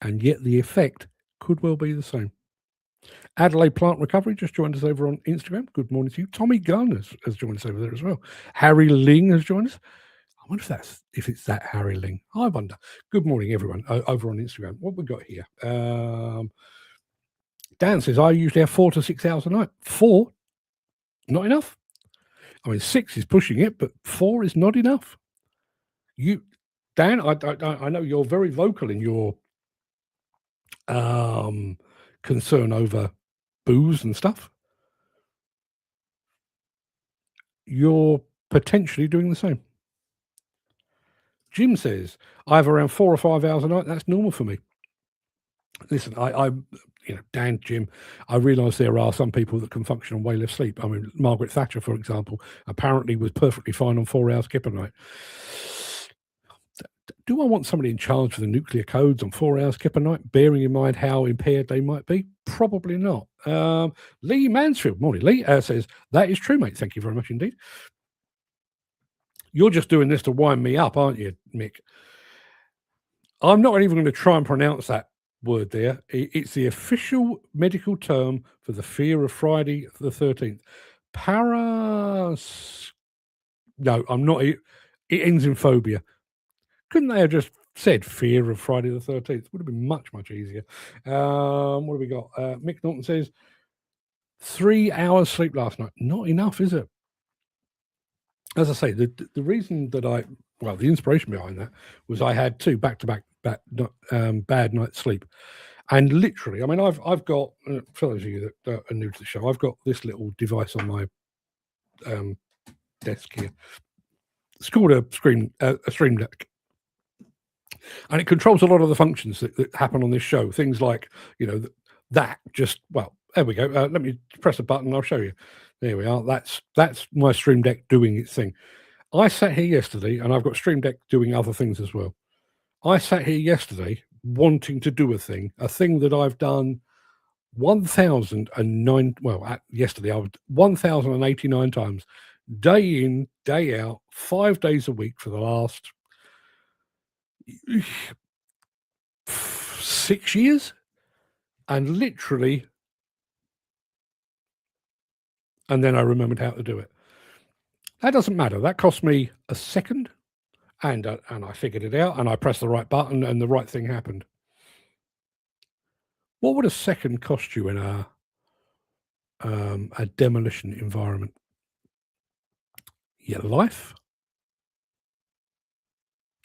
and yet the effect could well be the same. Adelaide Plant Recovery just joined us over on Instagram. Good morning to you. Tommy Gunn has joined us over there as well. Harry Ling has joined us. I wonder if it's that Harry Ling. I wonder. Good morning, everyone, over on Instagram. What we got here? Dan says, I usually have 4 to 6 hours a night. 4? Not enough. I mean, 6 is pushing it, but 4 is not enough. Dan, I know you're very vocal in your concern over booze and stuff. You're potentially doing the same. Jim says, I have around 4 or 5 hours a night. That's normal for me. Listen, Dan, Jim, I realise there are some people that can function on way less sleep. I mean, Margaret Thatcher, for example, apparently was perfectly fine on 4 hours skip a night. Do I want somebody in charge of the nuclear codes on 4 hours skip a night, bearing in mind how impaired they might be? Probably not. Lee Mansfield, morning, Lee, says, that is true, mate. Thank you very much indeed. You're just doing this to wind me up, aren't you, Mick? I'm not even going to try and pronounce that word there. It's the official medical term for the fear of Friday the 13th. No, I'm not. It ends in phobia. Couldn't they have just said fear of Friday the 13th? Would have been much, much easier. What have we got? Mick Norton says, 3 hours sleep last night. Not enough, is it? As I say, the reason that the inspiration behind that was I had 2 back-to-back bad night's sleep. And literally, I mean, I've got, for those of you that are new to the show, I've got this little device on my desk here. It's called a Stream Deck. And it controls a lot of the functions that happen on this show. Things like, there we go. Let me press a button. I'll show you. There we are. That's my Stream Deck doing its thing. I sat here yesterday, and I've got Stream Deck doing other things as well. I sat here yesterday wanting to do a thing that I've done 1,009. Yesterday I was 1,089 times, day in, day out, 5 days a week for the last 6 years, and literally. And then I remembered how to do it. That doesn't matter. That cost me a second, and I figured it out, and I pressed the right button, and the right thing happened. What would a second cost you in a demolition environment? Your life,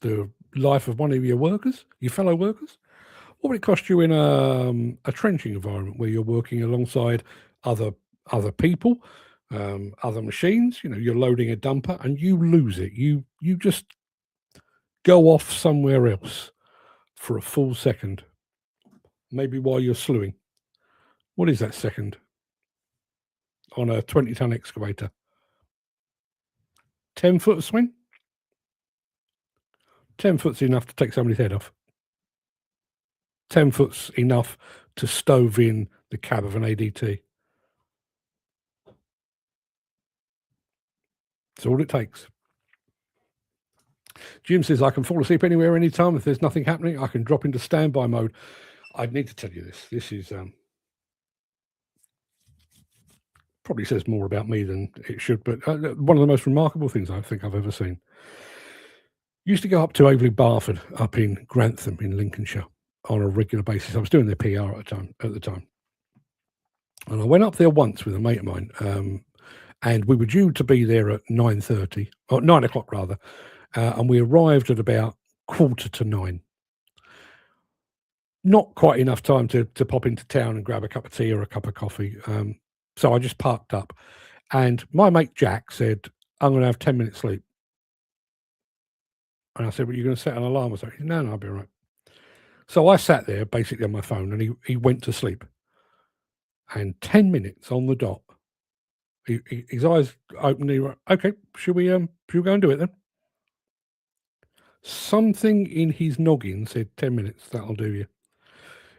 the life of one of your workers, your fellow workers. What would it cost you in a trenching environment where you're working alongside other people, other machines? You're loading a dumper and you lose it. You just go off somewhere else for a full second, maybe while you're slewing. What is that second on a 20-ton excavator? 10-foot swing? 10 foot's enough to take somebody's head off. 10 foot's enough to stove in the cab of an ADT. That's all it takes. Jim says, I can fall asleep anywhere, anytime. If there's nothing happening, I can drop into standby mode. I'd need to tell you this. This is Probably says more about me than it should, but one of the most remarkable things I think I've ever seen. Used to go up to Aveley Barford up in Grantham in Lincolnshire on a regular basis. I was doing their PR at the time. And I went up there once with a mate of mine, and we were due to be there at 9:30, or 9 o'clock rather, and we arrived at about 9:15. Not quite enough time to pop into town and grab a cup of tea or a cup of coffee. So I just parked up, and my mate Jack said, "I'm going to have 10 minutes sleep." And I said, "Well, you're going to set an alarm or something?" He said, No, I'll be all right. So I sat there basically on my phone, and he went to sleep. And 10 minutes on the dot, his eyes opened. He went, "Okay, should we go and do it then?" Something in his noggin said 10 minutes, that'll do you.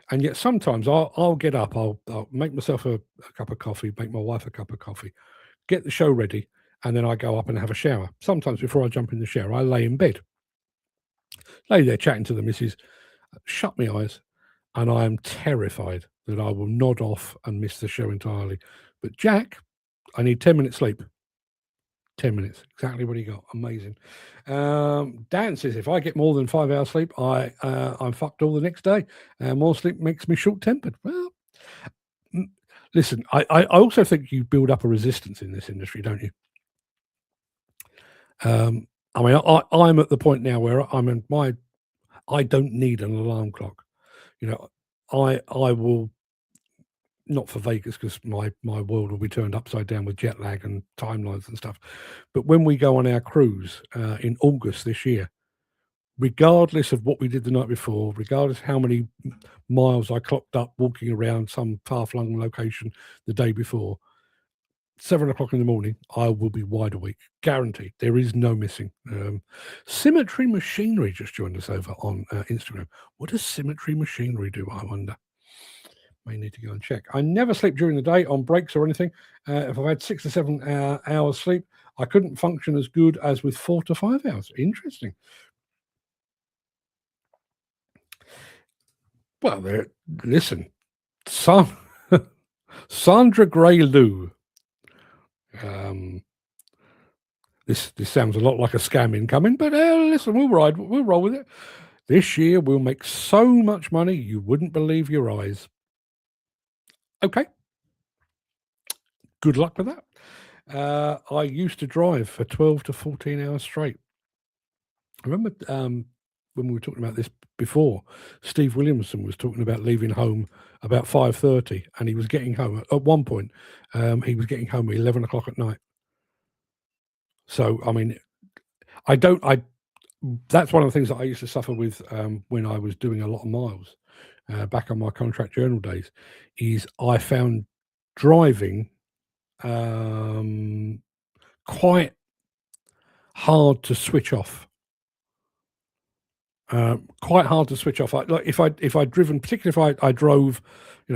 And yet sometimes I'll get up, I'll make myself a cup of coffee, make my wife a cup of coffee, get the show ready, and then I go up and have a shower. Sometimes before I jump in the shower, I lay in bed, lay there chatting to the missus, shut my eyes, and I am terrified that I will nod off and miss the show entirely. But Jack, I need 10 minutes sleep. 10 minutes, exactly what he got. Amazing. Dan says, if I get more than 5 hours sleep, I'm fucked all the next day. More sleep makes me short-tempered. Well, listen, I also think you build up a resistance in this industry, don't you? I mean, I'm at the point now where I don't need an alarm clock. You know, I will, not for Vegas because my world will be turned upside down with jet lag and timelines and stuff. But when we go on our cruise in August this year, regardless of what we did the night before, regardless of how many miles I clocked up walking around some far-flung location the day before, 7 o'clock in the morning, I will be wide awake. Guaranteed. There is no missing. Symmetry Machinery just joined us over on Instagram. What does Symmetry Machinery do, I wonder? May need to go and check. I never sleep during the day on breaks or anything. If I've had 6 to 7 hours sleep, I couldn't function as good as with 4 to 5 hours. Interesting. Well, listen, Sandra Gray-Lou. This sounds a lot like a scam incoming, but listen, we'll roll with it. This year we'll make so much money you wouldn't believe your eyes. Okay. Good luck with that. I used to drive for 12 to 14 hours straight. I remember when we were talking about this before, Steve Williamson was talking about leaving home about 5:30, and he was getting home at one point. He was getting home at 11 o'clock at night. So, I mean, that's one of the things that I used to suffer with when I was doing a lot of miles back on my contract journal days, is I found driving quite hard to switch off. Quite hard to switch off. Like if I'd driven, particularly if I drove,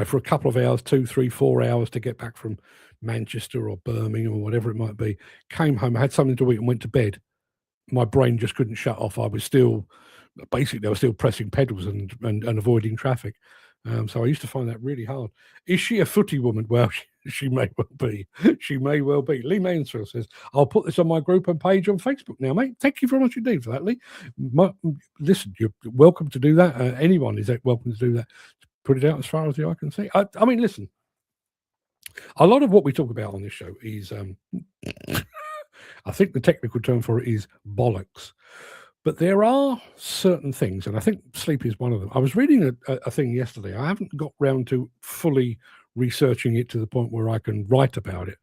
for a couple of hours, 2, 3, 4 hours to get back from Manchester or Birmingham or whatever it might be, came home, had something to eat and went to bed, my brain just couldn't shut off. I was still pressing pedals and avoiding traffic. So I used to find that really hard. Is she a footy woman? Well, she may well be. She may well be. Lee Mansfield says, I'll put this on my group and page on Facebook now, mate. Thank you very much indeed for that, Lee. Listen, you're welcome to do that. Anyone is welcome to do that. Put it out as far as the eye can see. I mean, listen, a lot of what we talk about on this show is, I think the technical term for it is bollocks. But there are certain things, and I think sleep is one of them. I was reading a thing yesterday. I haven't got round to fully researching it to the point where I can write about it.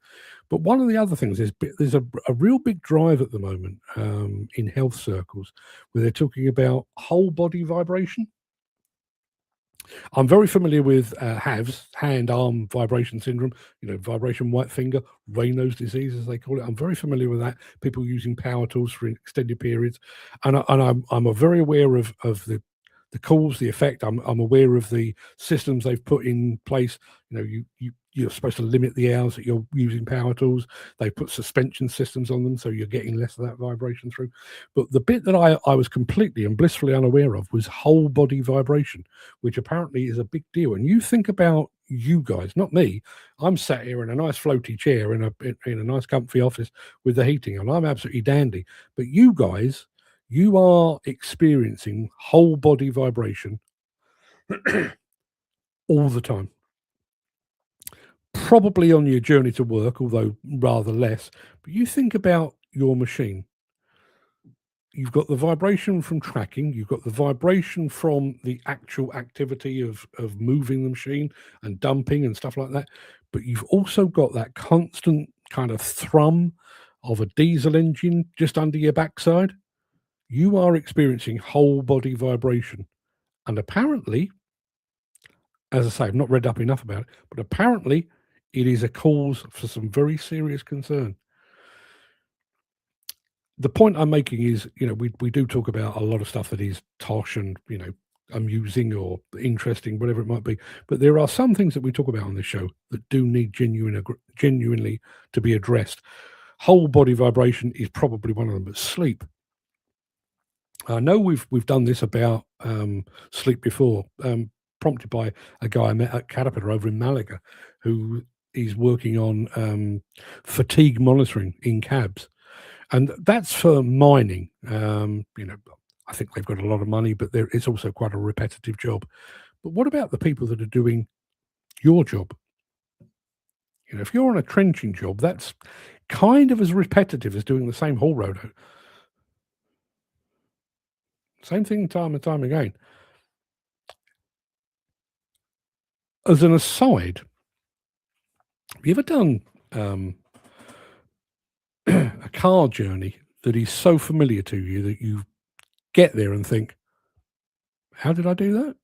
But one of the other things is there's a real big drive at the moment in health circles where they're talking about whole body vibration. I'm very familiar with HAVS, hand-arm vibration syndrome, vibration white finger, Raynaud's disease, as they call it. I'm very familiar with that. People using power tools for extended periods, and I'm very aware of the cause, the effect. I'm aware of the systems they've put in place. You're supposed to limit the hours that you're using power tools. They put suspension systems on them, so you're getting less of that vibration through. But the bit that I was completely and blissfully unaware of was whole body vibration, which apparently is a big deal. And you think about you guys, not me. I'm sat here in a nice floaty chair in a nice comfy office with the heating on. I'm absolutely dandy. But you guys, you are experiencing whole body vibration all the time. Probably on your journey to work, although rather less. But you think about your machine. You've got the vibration from tracking, you've got the vibration from the actual activity of moving the machine and dumping and stuff like that. But you've also got that constant kind of thrum of a diesel engine just under your backside. You are experiencing whole body vibration. And apparently, as I say, I've not read up enough about it, but apparently it is a cause for some very serious concern. The point I'm making is, we do talk about a lot of stuff that is tosh and, amusing or interesting, whatever it might be. But there are some things that we talk about on this show that do need genuinely to be addressed. Whole body vibration is probably one of them, but sleep. I know we've done this about sleep before, prompted by a guy I met at Caterpillar over in Malaga, who is working on fatigue monitoring in cabs. And that's for mining. I think they've got a lot of money, but it's also quite a repetitive job. But what about the people that are doing your job? If you're on a trenching job, that's kind of as repetitive as doing the same haul road. Same thing time and time again. As an aside, have you ever done a car journey that is so familiar to you that you get there and think, how did I do that?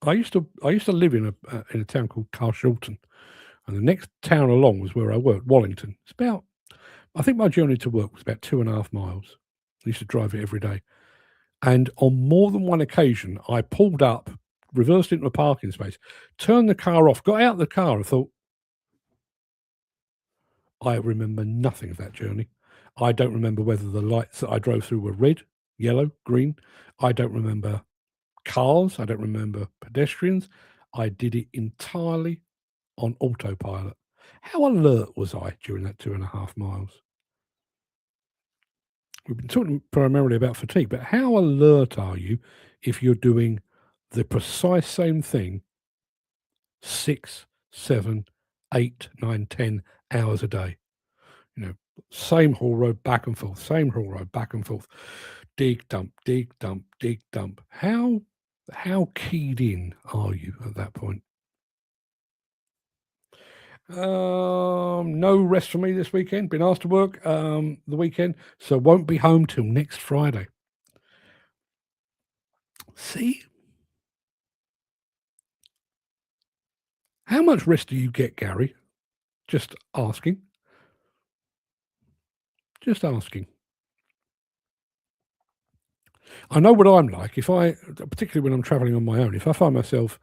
I used to live in a town called Carshalton, and the next town along was where I worked, Wallington. I think my journey to work was about 2.5 miles. I used to drive it every day. And on more than one occasion, I pulled up, reversed into a parking space, turned the car off, got out of the car and thought, I remember nothing of that journey. I don't remember whether the lights that I drove through were red, yellow, green. I don't remember cars. I don't remember pedestrians. I did it entirely on autopilot. How alert was I during that 2.5 miles? We've been talking primarily about fatigue, but how alert are you if you're doing the precise same thing 6, 7, 8, 9, 10 hours a day? Same haul road back and forth, same haul road back and forth. Dig, dump, dig, dump, dig, dump. How keyed in are you at that point? No rest for me this weekend. Been asked to work the weekend, so won't be home till next Friday. See? How much rest do you get, Gary? Just asking. Just asking. I know what I'm like. Particularly when I'm traveling on my own, if I find myself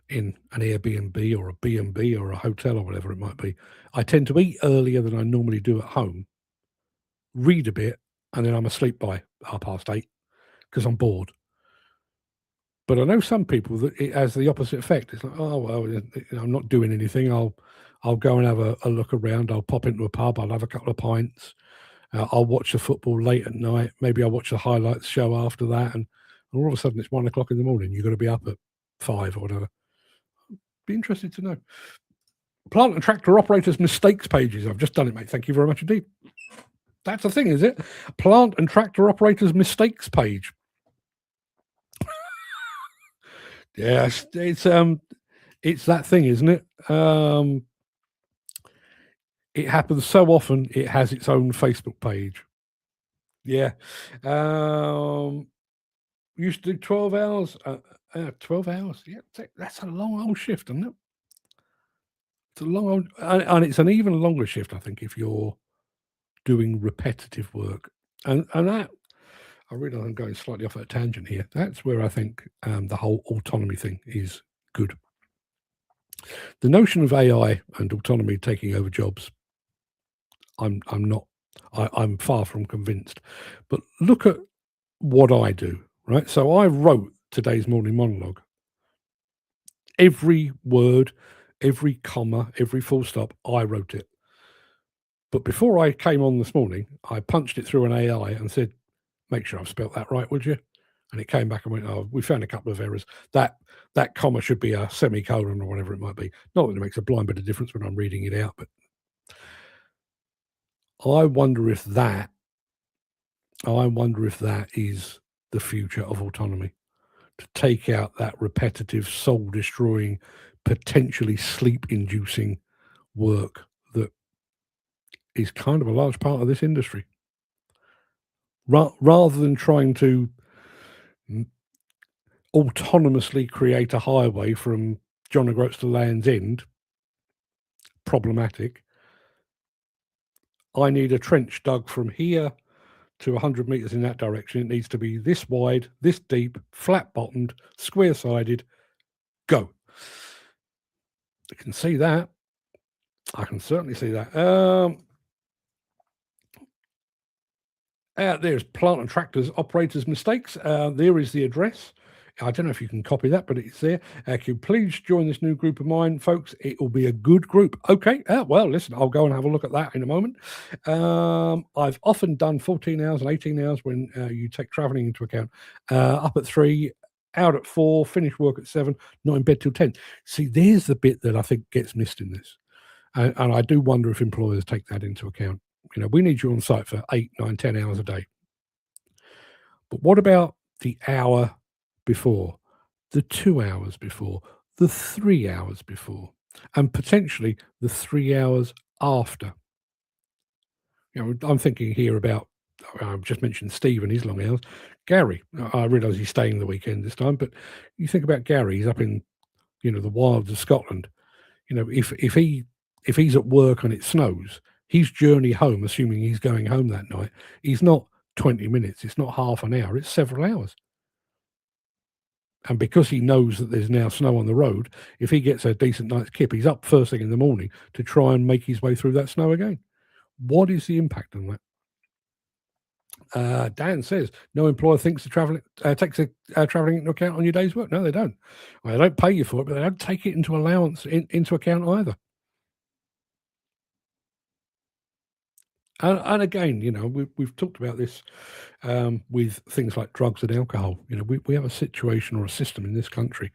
in an Airbnb or a B&B or a hotel or whatever it might be, I tend to eat earlier than I normally do at home, read a bit, and then I'm asleep by 8:30 because I'm bored. But I know some people that it has the opposite effect. It's like, oh, well, I'm not doing anything. I'll go and have a look around. I'll pop into a pub. I'll have a couple of pints. I'll watch the football late at night. Maybe I'll watch the highlights show after that. And all of a sudden it's 1 o'clock in the morning. You've got to be up at 5 or whatever. Be interested to know. Plant and tractor operators mistakes pages. I've just done it, mate. Thank you very much indeed. That's the thing, is it? Plant and tractor operators mistakes page. Yes, it's that thing, isn't it? It happens so often. It has its own Facebook page. Yeah. Used to do 12 hours. 12 hours. Yeah, that's a long old shift, isn't it? It's a long old, and it's an even longer shift, I think, if you're doing repetitive work. And that, I realize I'm going slightly off at a tangent here. That's where I think the whole autonomy thing is good. The notion of AI and autonomy taking over jobs, I'm far from convinced. But look at what I do, right? So I wrote today's morning monologue. Every word, every comma, every full stop, I wrote it. But before I came on this morning, I punched it through an AI and said, make sure I've spelt that right, would you? And it came back and went, oh, we found a couple of errors. That comma should be a semicolon or whatever it might be. Not that it makes a blind bit of difference when I'm reading it out, but I wonder if that is the future of autonomy, to take out that repetitive, soul-destroying, potentially sleep-inducing work that is kind of a large part of this industry. Rather than trying to autonomously create a highway from John O'Groats to Land's End, problematic. I need a trench dug from here to 100 meters in that direction. It needs to be this wide, this deep, flat bottomed, square sided. Go. I can see that. I can certainly see that. There's plant and tractors operators mistakes. There is the address. I don't know if you can copy that, but it's there. Can you please join this new group of mine, folks? It will be a good group. Okay. Well, listen, I'll go and have a look at that in a moment. I've often done 14 hours and 18 hours when you take traveling into account. Up at 3, out at 4, finish work at 7, not in bed till 10. See, there's the bit that I think gets missed in this. And I do wonder if employers take that into account. We need you on site for 8, 9, 10 hours a day. But what about the hour before, the 2 hours before, the 3 hours before, and potentially the 3 hours after? I'm thinking here about, I've just mentioned Steve and his long hours. Gary, I realise he's staying the weekend this time, but you think about Gary, he's up in, the wilds of Scotland. If he's at work and it snows, his journey home, assuming he's going home that night, is not 20 minutes, it's not half an hour, it's several hours. And because he knows that there's now snow on the road, if he gets a decent night's kip, he's up first thing in the morning to try and make his way through that snow again. What is the impact on that? Dan says, no employer thinks takes traveling into account on your day's work. No, they don't. Well, they don't pay you for it, but they don't take it into into account either. And again, we've talked about this with things like drugs and alcohol. We have a situation or a system in this country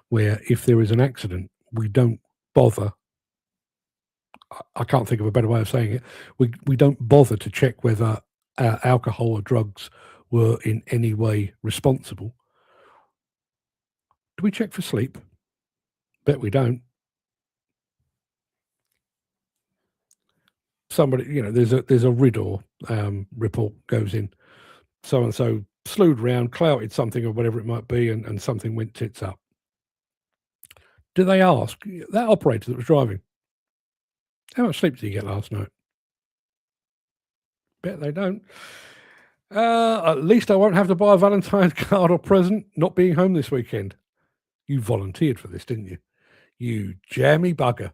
where if there is an accident, we don't bother. I can't think of a better way of saying it. We don't bother to check whether alcohol or drugs were in any way responsible. Do we check for sleep? Bet we don't. Somebody, there's a RIDDOR report goes in. So and so slewed round, clouted something or whatever it might be, and something went tits up. Do they ask that operator that was driving, how much sleep did you get last night? Bet they don't. At least I won't have to buy a Valentine's card or present not being home this weekend. You volunteered for this, didn't you? You jammy bugger.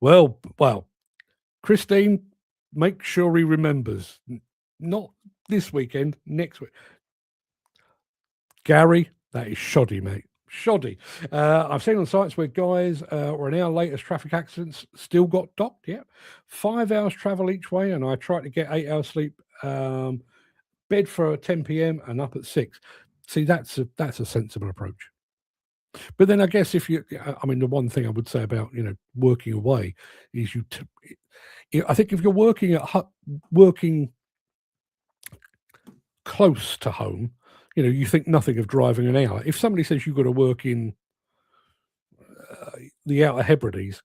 Well, Christine, make sure he remembers. Not this weekend, next week. Gary, that is shoddy, mate. Shoddy. I've seen on sites where guys were an hour late as traffic accidents still got docked. Yeah. 5 hours travel each way, and I tried to get 8 hours sleep. Bed for 10 p.m. and up at 6. See, that's a sensible approach. But then I guess the one thing I would say about working away is I think if you're working close to home, you think nothing of driving an hour. If somebody says you've got to work in the Outer Hebrides,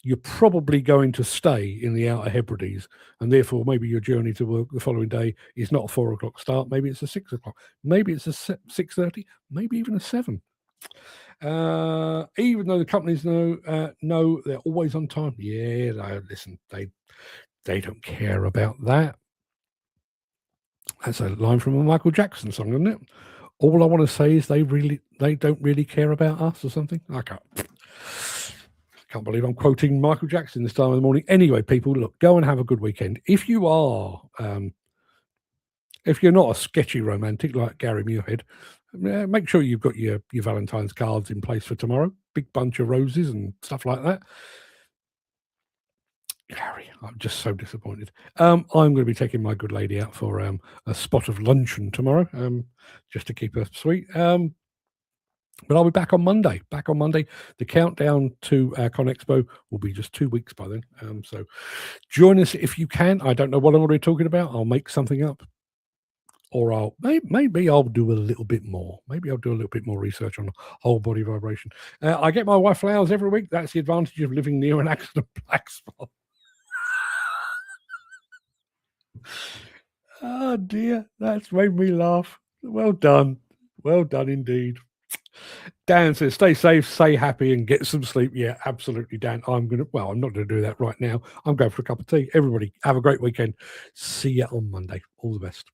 you're probably going to stay in the Outer Hebrides, and therefore maybe your journey to work the following day is not a 4 o'clock start. Maybe it's a 6 o'clock. Maybe it's a 6:30. Maybe even a 7. Even though the companies know they're always on time. Yeah, listen, they don't care about that. That's a line from a Michael Jackson song, isn't it? All I want to say is they don't really care about us or something. I can't believe I'm quoting Michael Jackson this time of the morning. Anyway, people, look, go and have a good weekend. If you are, if you're not a sketchy romantic like Gary Muirhead, Make sure you've got your Valentine's cards in place for tomorrow. Big bunch of roses and stuff like that. Harry, I'm just so disappointed. I'm going to be taking my good lady out for a spot of luncheon tomorrow, just to keep her sweet. But I'll be back on Monday. The countdown to ConExpo will be just 2 weeks by then. So join us if you can. I don't know what I'm going to be talking about. I'll make something up. Or maybe I'll do a little bit more. Maybe I'll do a little bit more research on whole body vibration. I get my wife flowers every week. That's the advantage of living near an accident black spot. Oh dear, that's made me laugh. Well done indeed. Dan says, stay safe, stay happy, and get some sleep. Yeah, absolutely, Dan. I'm not going to do that right now. I'm going for a cup of tea. Everybody, have a great weekend. See you on Monday. All the best.